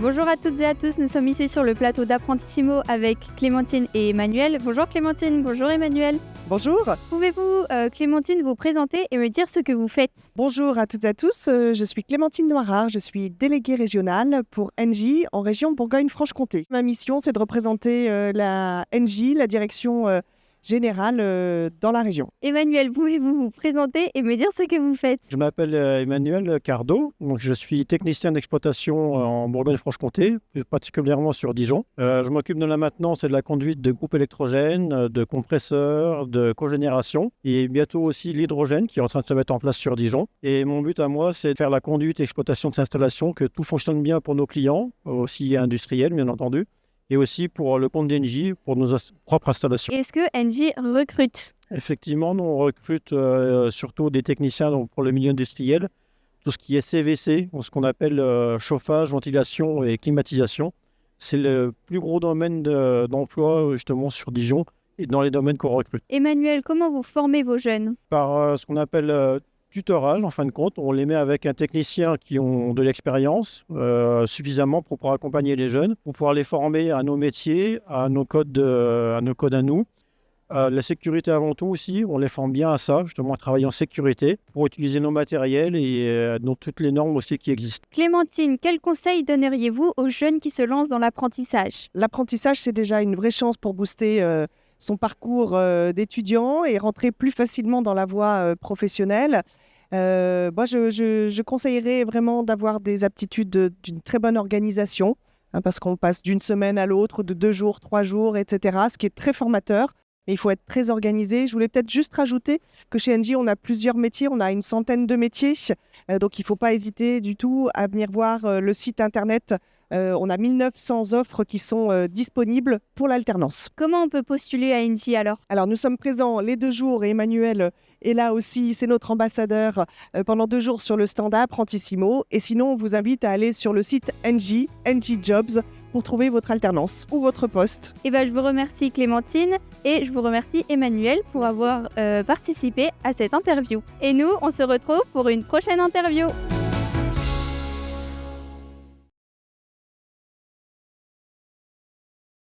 Bonjour à toutes et à tous, nous sommes ici sur le plateau d'Apprentissimo avec Clémentine et Emmanuel. Bonjour Clémentine, bonjour Emmanuel. Bonjour. Pouvez-vous, Clémentine, vous présenter et me dire ce que vous faites? Bonjour à toutes et à tous. Je suis Clémentine Noirat, je suis déléguée régionale pour Engie en région Bourgogne-Franche-Comté. Ma mission, c'est de représenter la Engie, la direction générale dans la région. Emmanuel, pouvez-vous vous présenter et me dire ce que vous faites? Je m'appelle Emmanuel Cardo, donc je suis technicien d'exploitation en Bourgogne-Franche-Comté, plus particulièrement sur Dijon. Je m'occupe de la maintenance et de la conduite de groupes électrogènes, de compresseurs, de cogénération et bientôt aussi l'hydrogène qui est en train de se mettre en place sur Dijon. Et mon but à moi, c'est de faire la conduite et exploitation de ces installations, que tout fonctionne bien pour nos clients, aussi industriels bien entendu, et aussi pour le compte d'Engie, pour nos propres installations. Est-ce que Engie recrute? Effectivement, nous, on recrute surtout des techniciens donc, pour le milieu industriel, tout ce qui est CVC, ce qu'on appelle chauffage, ventilation et climatisation. C'est le plus gros domaine d'emploi justement sur Dijon et dans les domaines qu'on recrute. Emmanuel, comment vous formez vos jeunes? Par ce qu'on appelle tutorage, en fin de compte, on les met avec un technicien qui ont de l'expérience suffisamment pour pouvoir accompagner les jeunes, pour pouvoir les former à nos métiers, à nos codes à nous. La sécurité avant tout aussi, on les forme bien à ça, justement à travailler en sécurité pour utiliser nos matériels et dans toutes les normes aussi qui existent. Clémentine, quels conseils donneriez-vous aux jeunes qui se lancent dans l'apprentissage? L'apprentissage, c'est déjà une vraie chance pour booster son parcours d'étudiant et rentrer plus facilement dans la voie professionnelle. Moi, je conseillerais vraiment d'avoir des aptitudes d'une très bonne organisation, parce qu'on passe d'une semaine à l'autre, de 2 jours, 3 jours, etc., ce qui est très formateur. Mais il faut être très organisé. Je voulais peut-être juste rajouter que chez Engie, on a plusieurs métiers, on a une centaine de métiers. Donc, il ne faut pas hésiter du tout à venir voir le site internet. On a 1900 offres qui sont disponibles pour l'alternance. Comment on peut postuler à Engie alors? Alors, nous sommes présents les 2 jours et Emmanuel est là aussi, c'est notre ambassadeur pendant 2 jours sur le stand Apprentissimo. Et sinon, on vous invite à aller sur le site Engie Jobs pour trouver votre alternance ou votre poste. Je vous remercie Clémentine et je vous remercie Emmanuel pour avoir participé à cette interview. Et nous, on se retrouve pour une prochaine interview.